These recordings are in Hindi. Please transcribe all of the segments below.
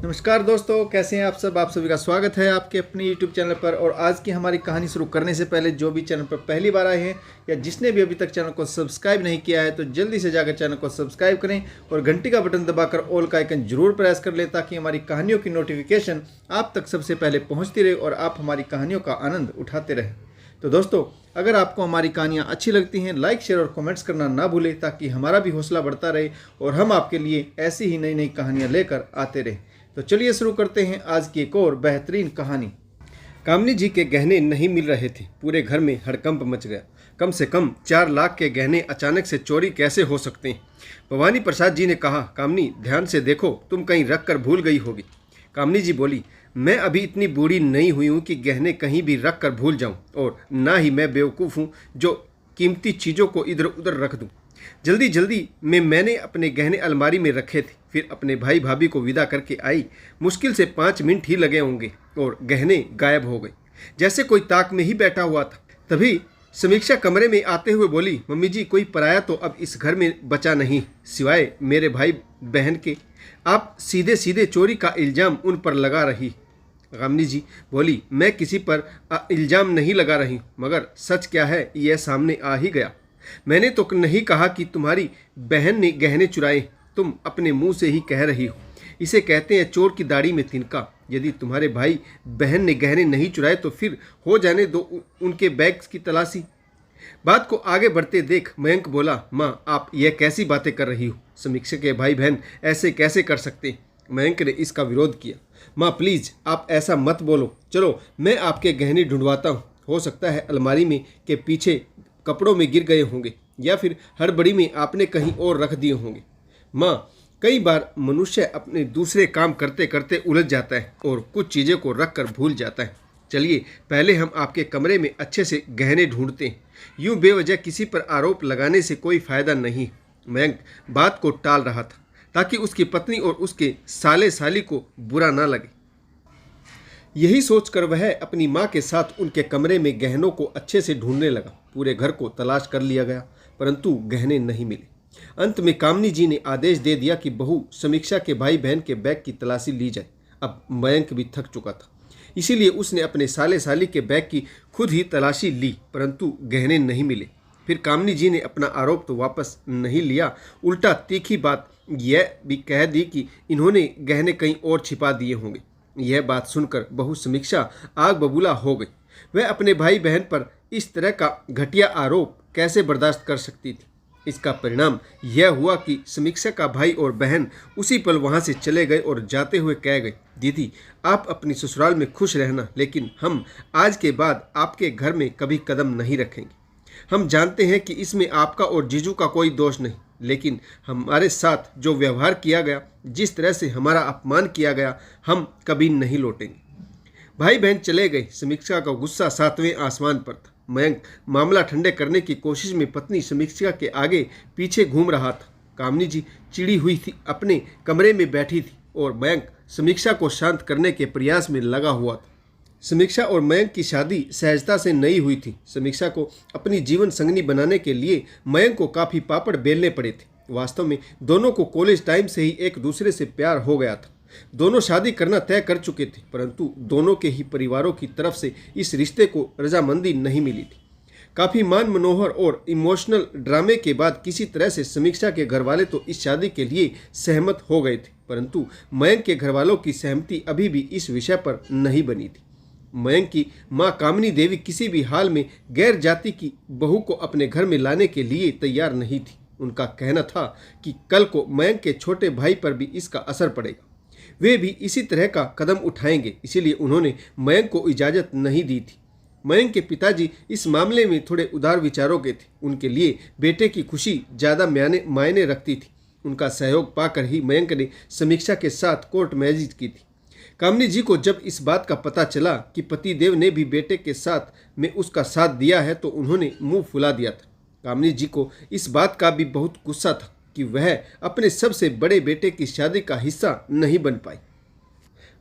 नमस्कार दोस्तों, कैसे हैं आप सब। आप सभी का स्वागत है आपके अपने YouTube चैनल पर। और आज की हमारी कहानी शुरू करने से पहले जो भी चैनल पर पहली बार आए हैं या जिसने भी अभी तक चैनल को सब्सक्राइब नहीं किया है तो जल्दी से जाकर चैनल को सब्सक्राइब करें और घंटी का बटन दबाकर ऑल का आइकन जरूर प्रेस कर लें ताकि हमारी कहानियों की नोटिफिकेशन आप तक सबसे पहले पहुँचती रहे और आप हमारी कहानियों का आनंद उठाते रहें। तो दोस्तों, अगर आपको हमारी कहानियाँ अच्छी लगती हैं, लाइक शेयर और कमेंट्स करना ना भूलें ताकि हमारा भी हौसला बढ़ता रहे और हम आपके लिए ऐसी ही नई नई कहानियाँ लेकर आते रहें। तो चलिए शुरू करते हैं आज की एक और बेहतरीन कहानी। कामनी जी के गहने नहीं मिल रहे थे। पूरे घर में हड़कंप मच गया। कम से कम 4 लाख के गहने अचानक से चोरी कैसे हो सकते हैं। भवानी प्रसाद जी ने कहा, कामनी ध्यान से देखो, तुम कहीं रख कर भूल गई होगी। कामनी जी बोली, मैं अभी इतनी बूढ़ी नहीं हुई हूँ कि गहने कहीं भी रख कर भूल जाऊँ, और ना ही मैं बेवकूफ़ हूँ जो कीमती चीज़ों को इधर उधर रख दूँ। जल्दी जल्दी में मैंने अपने गहने अलमारी में रखे थे, फिर अपने भाई भाभी को विदा करके आई। मुश्किल से 5 मिनट ही लगे होंगे और गहने गायब हो गए, जैसे कोई ताक में ही बैठा हुआ था। तभी समीक्षा कमरे में आते हुए बोली, मम्मी जी कोई पराया तो अब इस घर में बचा नहीं सिवाय मेरे भाई बहन के। आप सीधे सीधे चोरी का इल्ज़ाम उन पर लगा रही। कामनी जी बोली, मैं किसी पर इल्ज़ाम नहीं लगा रही, मगर सच क्या है यह सामने आ ही गया। मैंने तो नहीं कहा कि तुम्हारी बहन ने गहने चुराए, तुम अपने मुंह से ही कह रही हो। इसे कहते हैं चोर की दाढ़ी में तिनका। यदि तुम्हारे भाई बहन ने गहने नहीं चुराए तो फिर हो जाने दो उनके बैग की तलाशी। बात को आगे बढ़ते देख मयंक बोला, माँ आप यह कैसी बातें कर रही हो। समीक्षा के भाई बहन ऐसे कैसे कर सकते। मयंक ने इसका विरोध किया। माँ प्लीज़ आप ऐसा मत बोलो, चलो मैं आपके गहने ढूंढवाता हूँ। हो सकता है अलमारी में के पीछे कपड़ों में गिर गए होंगे या फिर हड़बड़ी में आपने कहीं और रख दिए होंगे। माँ कई बार मनुष्य अपने दूसरे काम करते करते उलझ जाता है और कुछ चीज़ों को रख कर भूल जाता है। चलिए पहले हम आपके कमरे में अच्छे से गहने ढूंढते हैं। यूँ बेवजह किसी पर आरोप लगाने से कोई फ़ायदा नहीं। मयंक बात को टाल रहा था ताकि उसकी पत्नी और उसके साले साली को बुरा ना लगे। यही सोचकर वह अपनी माँ के साथ उनके कमरे में गहनों को अच्छे से ढूंढने लगा। पूरे घर को तलाश कर लिया गया परंतु गहने नहीं मिले। अंत में कामनी जी ने आदेश दे दिया कि बहू समीक्षा के भाई बहन के बैग की तलाशी ली जाए। अब मयंक भी थक चुका था, इसीलिए उसने अपने साले साली के बैग की खुद ही तलाशी ली परंतु गहने नहीं मिले। फिर कामनी जी ने अपना आरोप तो वापस नहीं लिया, उल्टा तीखी बात यह भी कह दी कि इन्होंने गहने कहीं और छिपा दिए होंगे। यह बात सुनकर बहू समीक्षा आग बबूला हो गई। वह अपने भाई बहन पर इस तरह का घटिया आरोप कैसे बर्दाश्त कर सकती थी। इसका परिणाम यह हुआ कि समीक्षा का भाई और बहन उसी पल वहां से चले गए और जाते हुए कह गए, दीदी आप अपनी ससुराल में खुश रहना, लेकिन हम आज के बाद आपके घर में कभी कदम नहीं रखेंगे। हम जानते हैं कि इसमें आपका और जीजू का कोई दोष नहीं, लेकिन हमारे साथ जो व्यवहार किया गया, जिस तरह से हमारा अपमान किया गया, हम कभी नहीं लौटेंगे। भाई बहन चले गए। समीक्षा का गुस्सा 7वें आसमान पर था। मयंक मामला ठंडे करने की कोशिश में पत्नी समीक्षा के आगे पीछे घूम रहा था। कामनी जी चिड़ी हुई थी, अपने कमरे में बैठी थी और मयंक समीक्षा को शांत करने के प्रयास में लगा हुआ था। समीक्षा और मयंक की शादी सहजता से नहीं हुई थी। समीक्षा को अपनी जीवन संगनी बनाने के लिए मयंक को काफ़ी पापड़ बेलने पड़े थे। वास्तव में दोनों को कॉलेज टाइम से ही एक दूसरे से प्यार हो गया था। दोनों शादी करना तय कर चुके थे, परंतु दोनों के ही परिवारों की तरफ से इस रिश्ते को रजामंदी नहीं मिली थी। काफ़ी मान मनोहर और इमोशनल ड्रामे के बाद किसी तरह से समीक्षा के घरवाले तो इस शादी के लिए सहमत हो गए थे, परंतु मयंक के घरवालों की सहमति अभी भी इस विषय पर नहीं बनी थी। मयंक की मां कामनी देवी किसी भी हाल में गैर जाति की बहू को अपने घर में लाने के लिए तैयार नहीं थी। उनका कहना था कि कल को मयंक के छोटे भाई पर भी इसका असर पड़ेगा, वे भी इसी तरह का कदम उठाएंगे, इसीलिए उन्होंने मयंक को इजाज़त नहीं दी थी। मयंक के पिताजी इस मामले में थोड़े उदार विचारों के थे। उनके लिए बेटे की खुशी ज़्यादा मायने रखती थी। उनका सहयोग पाकर ही मयंक ने समीक्षा के साथ कोर्ट मैरिज की थी। कामनी जी को जब इस बात का पता चला कि पतिदेव ने भी बेटे के साथ में उसका साथ दिया है तो उन्होंने मुंह फुला दिया था। कामनी जी को इस बात का भी बहुत गुस्सा था कि वह अपने सबसे बड़े बेटे की शादी का हिस्सा नहीं बन पाई।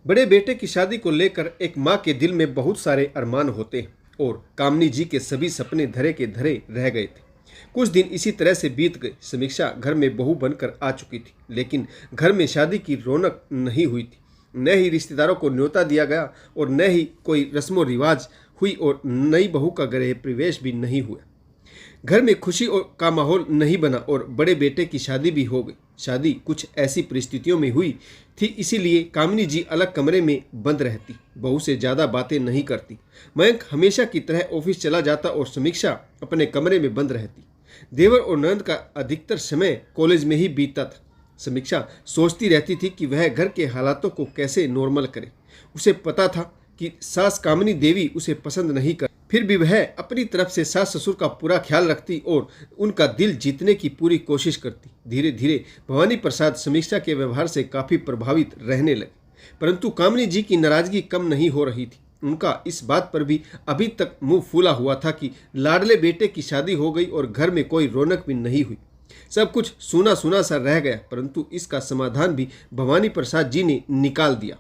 बड़े बेटे की शादी को लेकर एक माँ के दिल में बहुत सारे अरमान होते हैं और कामनी जी के सभी सपने धरे के धरे रह गए थे। कुछ दिन इसी तरह से बीत गए। समीक्षा घर में बहू बनकर आ चुकी थी, लेकिन घर में शादी की रौनक नहीं हुई थी। न ही रिश्तेदारों को न्योता दिया गया और न ही कोई रस्मों रिवाज हुई और नई बहू का गृह प्रवेश भी नहीं हुआ। घर में खुशी और का माहौल नहीं बना और बड़े बेटे की शादी भी हो गई। शादी कुछ ऐसी परिस्थितियों में हुई थी, इसीलिए कामिनी जी अलग कमरे में बंद रहती, बहू से ज़्यादा बातें नहीं करती। मयंक हमेशा की तरह ऑफिस चला जाता और समीक्षा अपने कमरे में बंद रहती। देवर और नंद का अधिकतर समय कॉलेज में ही बीतता था। समीक्षा सोचती रहती थी कि वह घर के हालातों को कैसे नॉर्मल करे। उसे पता था कि सास कामिनी देवी उसे पसंद नहीं कर, फिर भी वह अपनी तरफ से सास ससुर का पूरा ख्याल रखती और उनका दिल जीतने की पूरी कोशिश करती। धीरे धीरे भवानी प्रसाद समीक्षा के व्यवहार से काफ़ी प्रभावित रहने लगे, परंतु कामिनी जी की नाराजगी कम नहीं हो रही थी। उनका इस बात पर भी अभी तक मुंह फूला हुआ था कि लाडले बेटे की शादी हो गई और घर में कोई रौनक भी नहीं हुई। सब कुछ सूना सूना सा रह गया, परंतु इसका समाधान भी भवानी प्रसाद जी ने निकाल दिया।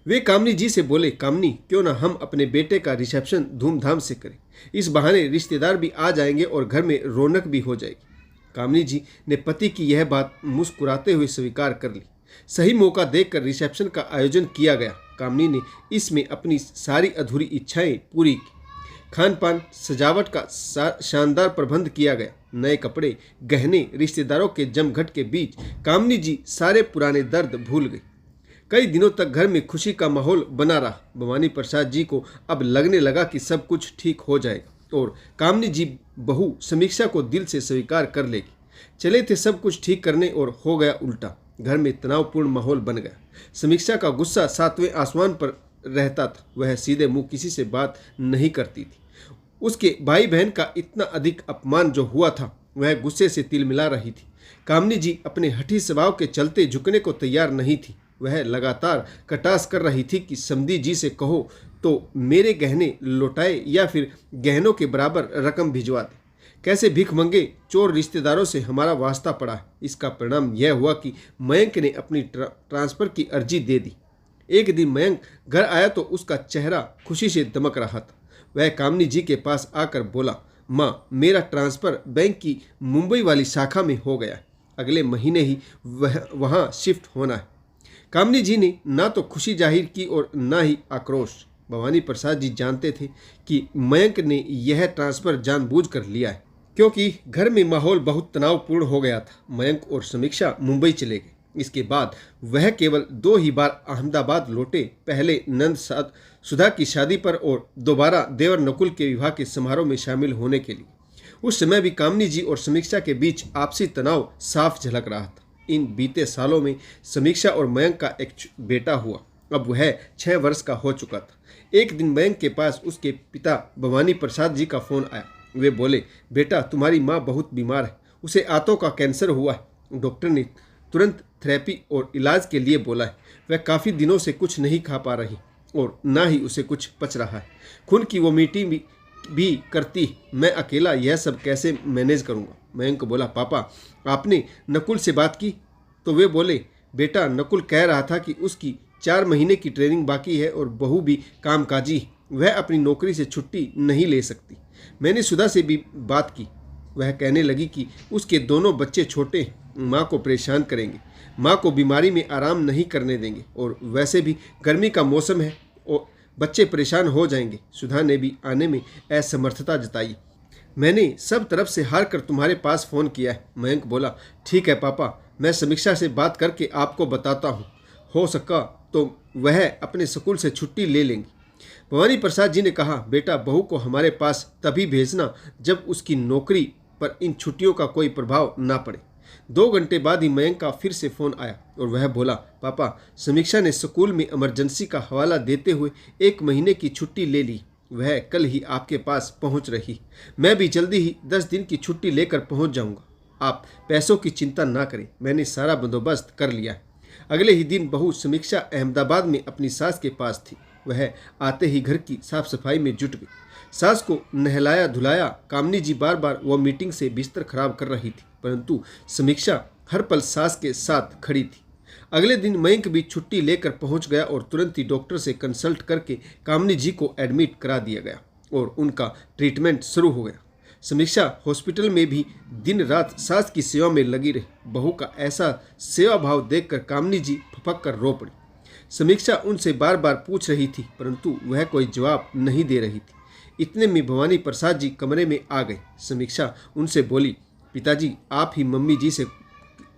वे कामिनी जी से बोले, कामिनी, क्यों ना हम अपने बेटे का रिसेप्शन धूमधाम से करें। इस बहाने रिश्तेदार भी आ जाएंगे और घर में रौनक भी हो जाएगी। कामिनी जी ने पति की यह बात मुस्कुराते हुए स्वीकार कर ली। सही मौका देखकर रिसेप्शन का आयोजन किया गया। कामिनी ने इसमें अपनी सारी अधूरी इच्छाएं पूरी की। खान पान सजावट का शानदार प्रबंध किया गया। नए कपड़े, गहने, रिश्तेदारों के जमघट के बीच कामिनी जी सारे पुराने दर्द भूल गई। कई दिनों तक घर में खुशी का माहौल बना रहा। भवानी प्रसाद जी को अब लगने लगा कि सब कुछ ठीक हो जाएगा और कामिनी जी बहू समीक्षा को दिल से स्वीकार कर लेगी। चले थे सब कुछ ठीक करने और हो गया उल्टा। घर में तनावपूर्ण माहौल बन गया। समीक्षा का गुस्सा 7वें आसमान पर रहता था। वह सीधे मुंह किसी से बात नहीं करती थी। उसके भाई बहन का इतना अधिक अपमान जो हुआ था, वह गुस्से से तिलमिला रही थी। कामिनी जी अपने हठी स्वभाव के चलते झुकने को तैयार नहीं थी। वह लगातार कटास कर रही थी कि समधी जी से कहो तो मेरे गहने लौटाए या फिर गहनों के बराबर रकम भिजवा दे। कैसे भीख मंगे चोर रिश्तेदारों से हमारा वास्ता पड़ा है। इसका परिणाम यह हुआ कि मयंक ने अपनी ट्रांसफ़र की अर्जी दे दी। एक दिन मयंक घर आया तो उसका चेहरा खुशी से दमक रहा था। वह कामिनी जी के पास आकर बोला, माँ, मेरा ट्रांसफ़र बैंक की मुंबई वाली शाखा में हो गया है। अगले महीने ही वहाँ शिफ्ट होना है। कामिनी जी ने ना तो खुशी जाहिर की और ना ही आक्रोश। भवानी प्रसाद जी जानते थे कि मयंक ने यह ट्रांसफ़र जानबूझकर लिया है, क्योंकि घर में माहौल बहुत तनावपूर्ण हो गया था। मयंक और समीक्षा मुंबई चले गए। इसके बाद वह केवल 2 ही बार अहमदाबाद लौटे, पहले नंद सुधा की शादी पर और दोबारा देवर नकुल के विवाह के समारोह में शामिल होने के लिए। उस समय भी कामिनी जी और समीक्षा के बीच आपसी तनाव साफ झलक रहा था। इन बीते सालों में समीक्षा और मयंक का एक बेटा हुआ। अब वह 6 वर्ष का हो चुका था। एक दिन मयंक के पास उसके पिता भवानी प्रसाद जी का फ़ोन आया। वे बोले, बेटा, तुम्हारी माँ बहुत बीमार है, उसे आंतों का कैंसर हुआ है। डॉक्टर ने तुरंत थेरेपी और इलाज के लिए बोला है। वह काफ़ी दिनों से कुछ नहीं खा पा रही और ना ही उसे कुछ पच रहा है। खून की वोमिटिंग भी करती। मैं अकेला यह सब कैसे मैनेज करूँगा। मयंक बोला, पापा, आपने नकुल से बात की? तो वे बोले, बेटा, नकुल कह रहा था कि उसकी 4 महीने की ट्रेनिंग बाकी है और बहू भी कामकाजी, वह अपनी नौकरी से छुट्टी नहीं ले सकती। मैंने सुधा से भी बात की। वह कहने लगी कि उसके दोनों बच्चे छोटे, माँ को परेशान करेंगे, माँ को बीमारी में आराम नहीं करने देंगे और वैसे भी गर्मी का मौसम है और बच्चे परेशान हो जाएंगे। सुधा ने भी आने में असमर्थता जताई। मैंने सब तरफ से हार कर तुम्हारे पास फ़ोन किया है। मयंक बोला, ठीक है पापा, मैं समीक्षा से बात करके आपको बताता हूँ। हो सका तो वह अपने स्कूल से छुट्टी ले लेंगी। भवानी प्रसाद जी ने कहा, बेटा, बहू को हमारे पास तभी भेजना जब उसकी नौकरी पर इन छुट्टियों का कोई प्रभाव ना पड़े। 2 घंटे बाद ही मयंक का फिर से फ़ोन आया और वह बोला, पापा, समीक्षा ने स्कूल में इमरजेंसी का हवाला देते हुए 1 महीने की छुट्टी ले ली। वह कल ही आपके पास पहुंच रही। मैं भी जल्दी ही 10 दिन की छुट्टी लेकर पहुंच जाऊंगा। आप पैसों की चिंता ना करें, मैंने सारा बंदोबस्त कर लिया है। अगले ही दिन बहू समीक्षा अहमदाबाद में अपनी सास के पास थी। वह आते ही घर की साफ सफाई में जुट गई। सास को नहलाया धुलाया। कामिनी जी बार बार वो मीटिंग से बिस्तर खराब कर रही थी, परंतु समीक्षा हर पल सास के साथ खड़ी थी। अगले दिन मयंक भी छुट्टी लेकर पहुंच गया और तुरंत ही डॉक्टर से कंसल्ट करके कामिनी जी को एडमिट करा दिया गया और उनका ट्रीटमेंट शुरू हो गया। समीक्षा हॉस्पिटल में भी दिन रात सास की सेवा में लगी रही। बहू का ऐसा सेवा भाव देखकर कामिनी जी फपक कर रो पड़ी। समीक्षा उनसे बार बार पूछ रही थी, परंतु वह कोई जवाब नहीं दे रही थी। इतने में भवानी प्रसाद जी कमरे में आ गए। समीक्षा उनसे बोली, पिताजी आप ही मम्मी जी से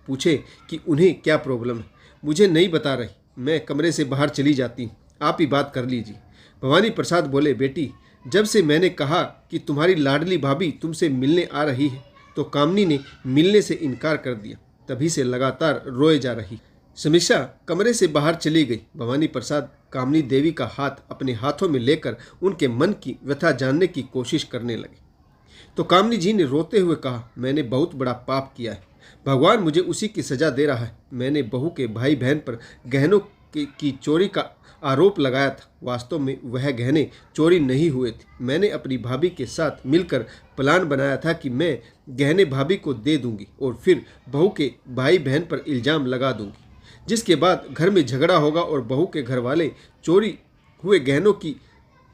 पूछे कि उन्हें क्या प्रॉब्लम है। मुझे नहीं बता रही, मैं कमरे से बाहर चली जाती हूँ, आप ही बात कर लीजिए। भवानी प्रसाद बोले, बेटी जब से मैंने कहा कि तुम्हारी लाडली भाभी तुमसे मिलने आ रही है तो कामनी ने मिलने से इनकार कर दिया, तभी से लगातार रोए जा रही। समीक्षा कमरे से बाहर चली गई। भवानी प्रसाद कामनी देवी का हाथ अपने हाथों में लेकर उनके मन की व्यथा जानने की कोशिश करने लगे। तो कामनी जी ने रोते हुए कहा, मैंने बहुत बड़ा पाप किया है, भगवान मुझे उसी की सजा दे रहा है। मैंने बहू के भाई बहन पर गहनों की चोरी का आरोप लगाया था। वास्तव में वह गहने चोरी नहीं हुए थे। मैंने अपनी भाभी के साथ मिलकर प्लान बनाया था कि मैं गहने भाभी को दे दूंगी और फिर बहू के भाई बहन पर इल्ज़ाम लगा दूंगी, जिसके बाद घर में झगड़ा होगा और बहू के घर वाले चोरी हुए गहनों की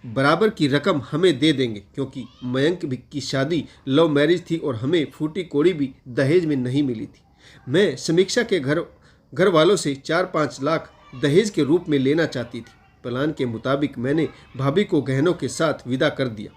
बराबर की रकम हमें दे देंगे, क्योंकि मयंक की शादी लव मैरिज थी और हमें फूटी कोड़ी भी दहेज में नहीं मिली थी। मैं समीक्षा के घर वालों से 4-5 लाख दहेज के रूप में लेना चाहती थी। प्लान के मुताबिक मैंने भाभी को गहनों के साथ विदा कर दिया।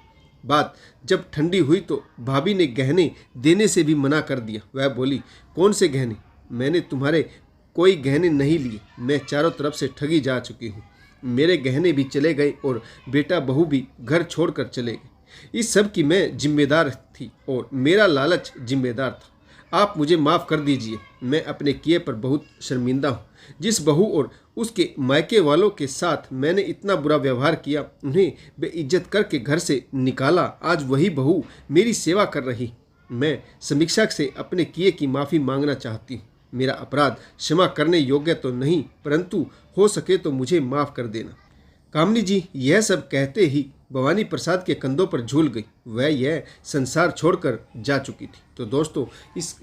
बात जब ठंडी हुई तो भाभी ने गहने देने से भी मना कर दिया। वह बोली, कौन से गहने? मैंने तुम्हारे कोई गहने नहीं लिए, मैं चारों तरफ से ठगी जा चुकी हूँ। मेरे गहने भी चले गए और बेटा बहू भी घर छोड़कर चले गए। इस सब की मैं जिम्मेदार थी और मेरा लालच जिम्मेदार था। आप मुझे माफ़ कर दीजिए, मैं अपने किए पर बहुत शर्मिंदा हूँ। जिस बहू और उसके मायके वालों के साथ मैंने इतना बुरा व्यवहार किया, उन्हें बेइज्जत करके घर से निकाला, आज वही बहू मेरी सेवा कर रही। मैं समीक्षा से अपने किए की माफ़ी मांगना चाहती हूँ। मेरा अपराध क्षमा करने योग्य तो नहीं, परंतु हो सके तो मुझे माफ़ कर देना। कामनी जी यह सब कहते ही भवानी प्रसाद के कंधों पर झूल गई। वह यह संसार छोड़कर जा चुकी थी। तो दोस्तों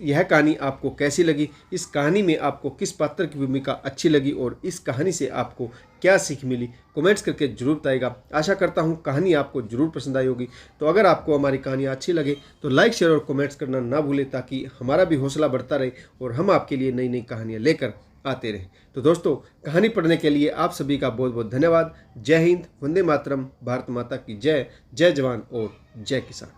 यह कहानी आपको कैसी लगी? इस कहानी में आपको किस पात्र की भूमिका अच्छी लगी और इस कहानी से आपको क्या सीख मिली? कमेंट्स करके जरूर बताइएगा। आशा करता हूँ कहानी आपको जरूर पसंद आई होगी। तो अगर आपको हमारी कहानियाँ अच्छी लगे तो लाइक शेयर और कमेंट्स करना ना भूलें, ताकि हमारा भी हौसला बढ़ता रहे और हम आपके लिए नई नई कहानियाँ लेकर आते रहे। तो दोस्तों कहानी पढ़ने के लिए आप सभी का बहुत बहुत धन्यवाद। जय हिंद, वंदे मातरम, भारत माता की जय। जय जवान और जय किसान।